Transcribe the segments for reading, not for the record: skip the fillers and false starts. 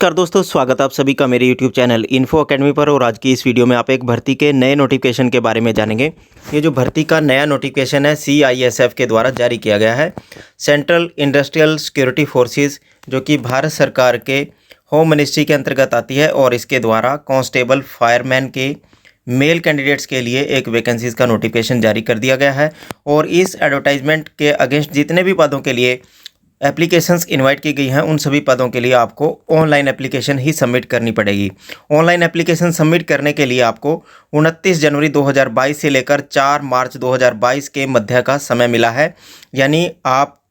नमस्कार दोस्तों, स्वागत है आप सभी का मेरे YouTube चैनल इन्फो अकेडमी पर। और आज की इस वीडियो में आप एक भर्ती के नए नोटिफिकेशन के बारे में जानेंगे। ये जो भर्ती का नया नोटिफिकेशन है CISF के द्वारा जारी किया गया है, सेंट्रल इंडस्ट्रियल सिक्योरिटी फोर्सेस, जो कि भारत सरकार के होम मिनिस्ट्री के अंतर्गत आती है। और इसके द्वारा कांस्टेबल फायरमैन के मेल कैंडिडेट्स के लिए एक वैकेंसीज का नोटिफिकेशन जारी कर दिया गया है। और इस एडवर्टाइजमेंट के अगेंस्ट जितने भी पदों के लिए एप्लीकेशंस इनवाइट की गई हैं, उन सभी पदों के लिए आपको ऑनलाइन एप्लीकेशन ही सबमिट करनी पड़ेगी। ऑनलाइन एप्लीकेशन सबमिट करने के लिए आपको 29 जनवरी 2022 से लेकर 4 मार्च 2022 के मध्य का समय मिला है। यानी आप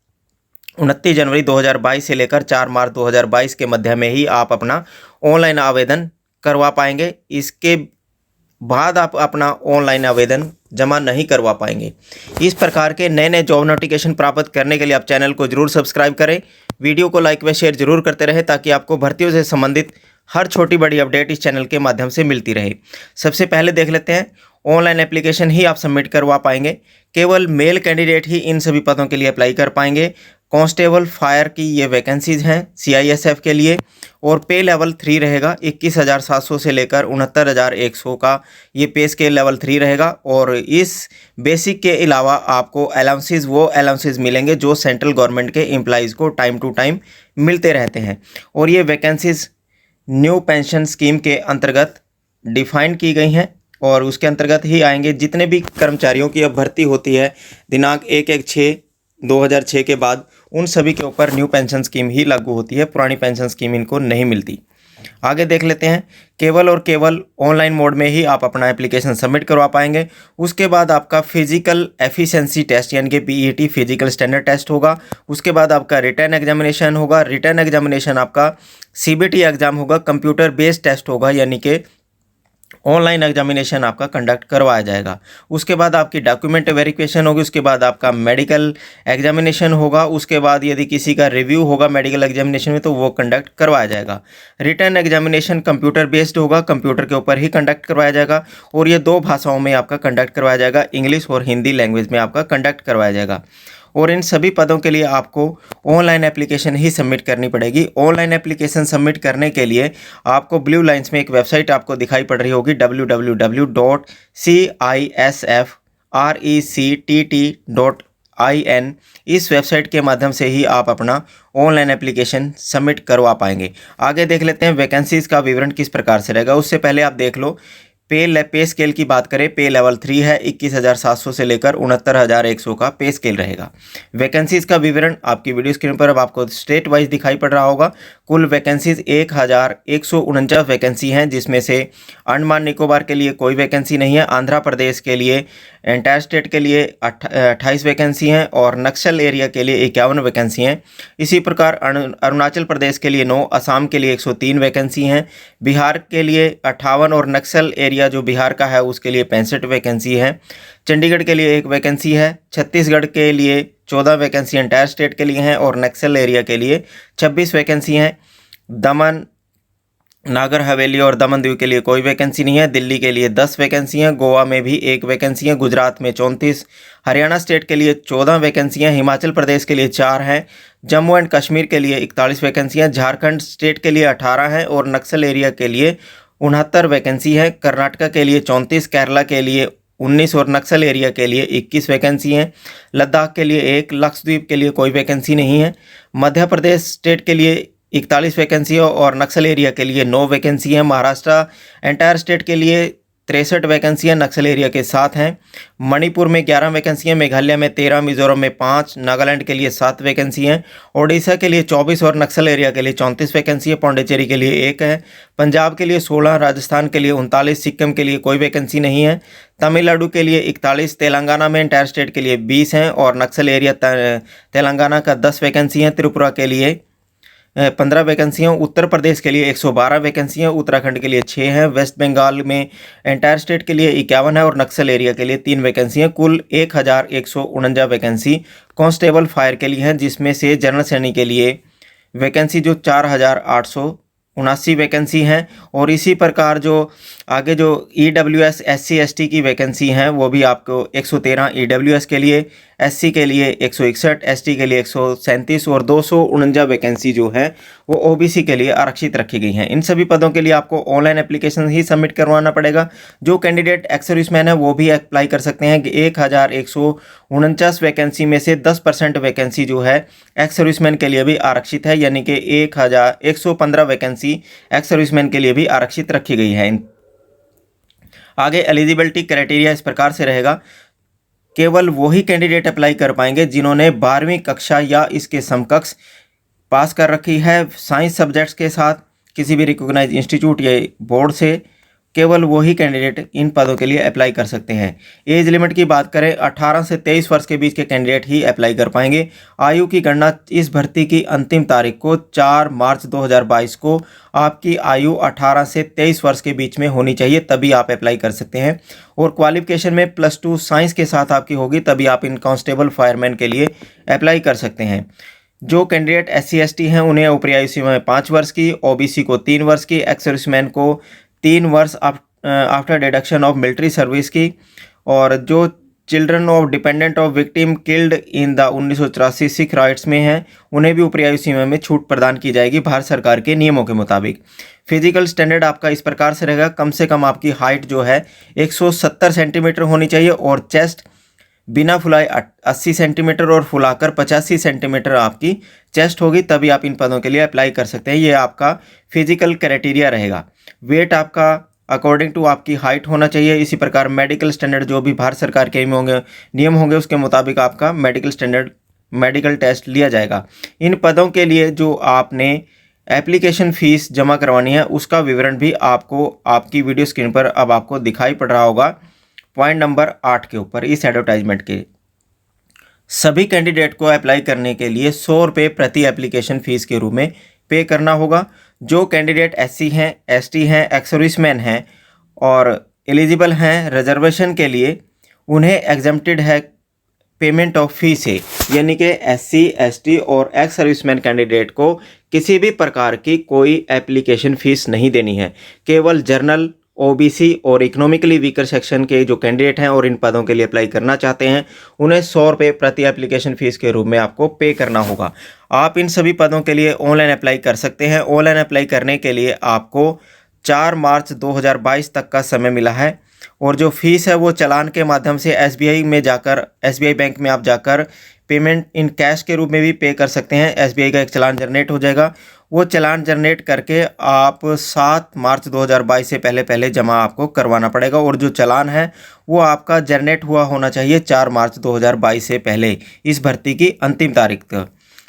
29 जनवरी 2022 से लेकर 4 मार्च 2022 के मध्य में ही आप अपना ऑनलाइन आवेदन करवा पाएंगे। इसके बाद आप अपना ऑनलाइन आवेदन जमा नहीं करवा पाएंगे। इस प्रकार के नए नए जॉब नोटिफिकेशन प्राप्त करने के लिए आप चैनल को जरूर सब्सक्राइब करें, वीडियो को लाइक व शेयर जरूर करते रहें, ताकि आपको भर्तियों से संबंधित हर छोटी बड़ी अपडेट इस चैनल के माध्यम से मिलती रहे। सबसे पहले देख लेते हैं, ऑनलाइन एप्लीकेशन ही आप सबमिट करवा पाएंगे। केवल मेल कैंडिडेट ही इन सभी पदों के लिए अप्लाई कर पाएंगे। कांस्टेबल फायर की ये वैकेंसीज हैं CISF के लिए। और पे लेवल 3 रहेगा, 21,700 से लेकर 69,100 का ये पे स्केल लेवल 3 रहेगा। और इस बेसिक के अलावा आपको अलाउंसेस, वो अलाउंसेस मिलेंगे जो सेंट्रल गवर्नमेंट के एम्प्लॉइज़ को टाइम टू टाइम मिलते रहते हैं। और ये वैकेंसीज न्यू पेंशन स्कीम के अंतर्गत डिफाइन की गई हैं, और उसके अंतर्गत ही आएंगे। जितने भी कर्मचारियों की अब भर्ती होती है दिनांक 1/1/2006 के बाद, उन सभी के ऊपर न्यू पेंशन स्कीम ही लागू होती है, पुरानी पेंशन स्कीम इनको नहीं मिलती। आगे देख लेते हैं, केवल और केवल ऑनलाइन मोड में ही आप अपना एप्लीकेशन सबमिट करवा पाएंगे। उसके बाद आपका फिजिकल एफिशिएंसी टेस्ट यानी कि PET फिजिकल स्टैंडर्ड टेस्ट होगा। उसके बाद आपका रिटर्न एग्जामिनेशन होगा। रिटर्न एग्जामिनेशन आपका CBT एग्जाम होगा, कंप्यूटर बेस्ड टेस्ट होगा, यानी कि ऑनलाइन एग्जामिनेशन आपका कंडक्ट करवाया जाएगा। उसके बाद आपकी डॉक्यूमेंट वेरिफिकेशन होगी। उसके बाद आपका मेडिकल एग्जामिनेशन होगा। उसके बाद यदि किसी का रिव्यू होगा मेडिकल एग्जामिनेशन में, तो वो कंडक्ट करवाया जाएगा। रिटर्न एग्जामिनेशन कंप्यूटर बेस्ड होगा, कंप्यूटर के ऊपर ही कंडक्ट करवाया जाएगा। और ये 2 भाषाओं में आपका कंडक्ट करवाया जाएगा, इंग्लिश और हिंदी लैंग्वेज में आपका कंडक्ट करवाया जाएगा। और इन सभी पदों के लिए आपको ऑनलाइन एप्लीकेशन ही सबमिट करनी पड़ेगी। ऑनलाइन एप्लीकेशन सबमिट करने के लिए आपको ब्लू लाइंस में एक वेबसाइट आपको दिखाई पड़ रही होगी, www.cisfrectt.in। इस वेबसाइट के माध्यम से ही आप अपना ऑनलाइन एप्लीकेशन सबमिट करवा पाएंगे। आगे देख लेते हैं वैकेंसीज का विवरण किस प्रकार से रहेगा। उससे पहले आप देख लो, पे स्केल की बात करें, पे लेवल 3 है, 21,700 से लेकर 69,100 का पे स्केल रहेगा। वैकेंसीज का विवरण आपकी वीडियो स्क्रीन पर अब आपको स्टेट वाइज दिखाई पड़ रहा होगा। कुल वैकेंसीज 1,149 वैकेंसी हैं, जिसमें से अंडमान निकोबार के लिए कोई वैकेंसी नहीं है। आंध्र प्रदेश के लिए, एंटायर स्टेट के लिए 28 वैकेंसी हैं, और नक्सल एरिया के लिए 51 वैकेंसी हैं। इसी प्रकार अरुणाचल प्रदेश के लिए 9, असम के लिए 103 वैकेंसी हैं, बिहार के लिए 58 और नक्सल एरिया जो बिहार का है उसके लिए 65 वैकेंसी है। चंडीगढ़ के लिए 1 वैकेंसी है। छत्तीसगढ़ के लिए 14 वैकेंसी एंटायर स्टेट के लिए हैं, और नक्सल एरिया के लिए 26 वैकेंसी हैं। दमन, नागर हवेली और दमन दीव के लिए कोई वैकेंसी नहीं है। दिल्ली के लिए 10 वैकेंसी हैं। गोवा में भी 1 वैकेंसी है। गुजरात में 34, हरियाणा स्टेट के लिए 14 वैकेंसी हैं। हिमाचल प्रदेश के लिए 4 हैं। जम्मू एंड कश्मीर के लिए 41 वैकेंसी हैं। झारखंड स्टेट के लिए 18 हैं, और नक्सल एरिया के लिए 69 वैकेंसी है। कर्नाटका के लिए 34, केरला के लिए 19 और नक्सल एरिया के लिए 21 वैकेंसी हैं। लद्दाख के लिए 1, लक्षद्वीप के लिए कोई वैकेंसी नहीं है। मध्य प्रदेश स्टेट के लिए 41 वैकेंसी है, और नक्सल एरिया के लिए 9 वैकेंसी है। महाराष्ट्र एंटायर स्टेट के लिए 63 वैकेंसियाँ नक्सल एरिया के साथ हैं। मणिपुर में 11 वैकेंसियाँ, मेघालय में 13, मिजोरम में 5, नागालैंड के लिए 7 वैकेंसी हैं। ओडिशा के लिए 24 और नक्सल एरिया के लिए 34 वैकेंसी है। पौंडीचेरी के लिए 1 है। पंजाब के लिए 16, राजस्थान के लिए 39, सिक्किम के लिए कोई वैकेंसी नहीं है। तमिलनाडु के लिए 41, तेलंगाना में एंटायर स्टेट के लिए 20 हैं, और नक्सल एरिया तेलंगाना का 10 वैकेंसी हैं। त्रिपुरा के लिए 15 वैकेंसियाँ। उत्तर प्रदेश के लिए 112 वैकेंसियाँ, उत्तराखंड के लिए 6 हैं। वेस्ट बंगाल में एंटायर स्टेट के लिए 51 है, और नक्सल एरिया के लिए 3 वैकेंसियाँ। कुल 1,149 वैकेंसी कांस्टेबल फायर के लिए हैं, जिसमें से जनरल सैनिक के लिए वैकेंसी जो 4,800 79 वैकेंसी हैं। और इसी प्रकार जो आगे जो EWS SC ST की वैकेंसी हैं वो भी आपको 113 EWS के लिए, SC के लिए 161, ST के लिए 137 और 249 वैकेंसी जो है वो OBC के लिए आरक्षित रखी गई हैं। इन सभी पदों के लिए आपको ऑनलाइन एप्लीकेशन ही सबमिट करवाना पड़ेगा। जो कैंडिडेट एक्स सर्विसमैन है वो भी अप्लाई कर सकते हैं कि 1149 वैकेंसी में से 10% वैकेंसी जो है एक्स सर्विसमैन के लिए भी आरक्षित है, यानी कि 1115 वैकेंसी एक्स सर्विसमैन के लिए भी आरक्षित रखी गई है। आगे एलिजिबिलिटी क्राइटेरिया इस प्रकार से रहेगा, केवल वही कैंडिडेट अप्लाई कर पाएंगे जिन्होंने 12वीं कक्षा या इसके समकक्ष पास कर रखी है साइंस सब्जेक्ट्स के साथ किसी भी रिकॉग्नाइज इंस्टीट्यूट या बोर्ड से। केवल वही कैंडिडेट इन पदों के लिए अप्लाई कर सकते हैं। एज लिमिट की बात करें 18 से 23 वर्ष के बीच के कैंडिडेट ही अप्लाई कर पाएंगे। आयु की गणना इस भर्ती की अंतिम तारीख को 4 मार्च 2022 को आपकी आयु 18 से 23 वर्ष के बीच में होनी चाहिए, तभी आप अप्लाई कर सकते हैं। और क्वालिफिकेशन में +2 साइंस के साथ आपकी होगी, तभी आप इन कांस्टेबल फायरमैन के लिए अप्लाई कर सकते हैं। जो कैंडिडेट SC ST हैं उन्हें ऊपरी आयु सीमा में 5 वर्ष की, OBC को 3 वर्ष की, एक्स सर्विसमैन को 3 वर्ष after deduction of military service की, और जो children of dependent of victim killed in the 1984 Sikh rights में हैं उन्हें भी ऊपरी आयु सीमा में छूट प्रदान की जाएगी भारत सरकार के नियमों के मुताबिक। फिजिकल स्टैंडर्ड आपका इस प्रकार से रहेगा, कम से कम आपकी हाइट जो है 170 सेंटीमीटर होनी चाहिए और चेस्ट बिना फुलाए 80 सेंटीमीटर और फुलाकर 85 सेंटीमीटर आपकी चेस्ट होगी, तभी आप इन पदों के लिए अप्लाई कर सकते हैं। ये आपका फिजिकल क्राइटेरिया रहेगा। वेट आपका अकॉर्डिंग टू आपकी हाइट होना चाहिए। इसी प्रकार मेडिकल स्टैंडर्ड जो भी भारत सरकार के नियम होंगे उसके मुताबिक आपका मेडिकल स्टैंडर्ड मेडिकल टेस्ट लिया जाएगा। इन पदों के लिए जो आपने एप्लीकेशन फ़ीस जमा करवानी है उसका विवरण भी आपको आपकी वीडियो स्क्रीन पर अब आपको दिखाई पड़ रहा होगा पॉइंट नंबर 8 के ऊपर इस एडवर्टाइजमेंट के। सभी कैंडिडेट को अप्लाई करने के लिए 100 रुपये प्रति एप्लीकेशन फ़ीस के रूप में पे करना होगा। जो कैंडिडेट SC हैं, ST हैं, एक्स सर्विसमैन हैं और एलिजिबल हैं रिजर्वेशन के लिए, उन्हें एग्जम्प्टेड है पेमेंट ऑफ फी से, यानी कि SC ST और एक्स सर्विसमैन कैंडिडेट को किसी भी प्रकार की कोई एप्लीकेशन फ़ीस नहीं देनी है। केवल जनरल, OBC और इकोनॉमिकली वीकर सेक्शन के जो कैंडिडेट हैं और इन पदों के लिए अप्लाई करना चाहते हैं उन्हें 100 रुपये प्रति एप्लीकेशन फ़ीस के रूप में आपको पे करना होगा। आप इन सभी पदों के लिए ऑनलाइन अप्लाई कर सकते हैं। ऑनलाइन अप्लाई करने के लिए आपको 4 मार्च 2022 तक का समय मिला है और जो फीस है वो चालान के माध्यम से SBI में जाकर, SBI बैंक में आप जाकर पेमेंट इन कैश के रूप में भी पे कर सकते हैं। SBI का एक चालान जनरेट हो जाएगा, वो चालान जनरेट करके आप 7 मार्च 2022 से पहले जमा आपको करवाना पड़ेगा और जो चालान है वो आपका जनरेट हुआ होना चाहिए 4 मार्च 2022 से पहले इस भर्ती की अंतिम तारीख तक।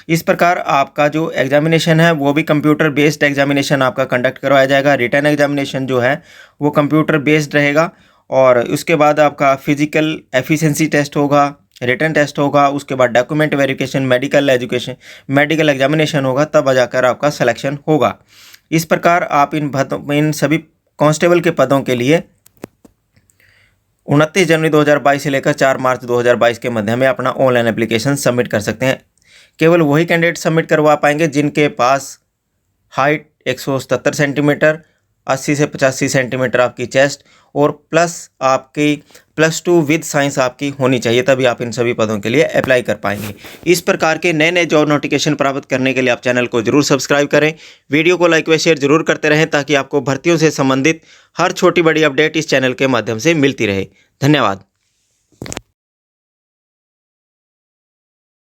इस प्रकार आपका जो एग्जामिनेशन है वो भी कंप्यूटर बेस्ड एग्जामिनेशन आपका कंडक्ट करवाया जाएगा। रिटन एग्जामिनेशन जो है वो कंप्यूटर बेस्ड रहेगा और उसके बाद आपका फिजिकल एफिशिएंसी टेस्ट होगा, रिटन टेस्ट होगा, उसके बाद डॉक्यूमेंट वेरिफिकेशन, मेडिकल एग्जामिनेशन होगा, तब जाकर आपका सिलेक्शन होगा। इस प्रकार आप इन सभी कांस्टेबल के पदों के लिए 29 जनवरी 2022 से लेकर 4 मार्च 2022 के मध्य में अपना ऑनलाइन एप्लीकेशन सबमिट कर सकते हैं। केवल वही कैंडिडेट सबमिट करवा पाएंगे जिनके पास हाइट 177 सेंटीमीटर, 80 से 85 सेंटीमीटर आपकी चेस्ट और प्लस आपकी +2 विद साइंस आपकी होनी चाहिए, तभी आप इन सभी पदों के लिए अप्लाई कर पाएंगे। इस प्रकार के नए जॉब नोटिफिकेशन प्राप्त करने के लिए आप चैनल को जरूर सब्सक्राइब करें, वीडियो को लाइक व शेयर जरूर करते रहें ताकि आपको भर्तियों से संबंधित हर छोटी बड़ी अपडेट इस चैनल के माध्यम से मिलती रहे। धन्यवाद।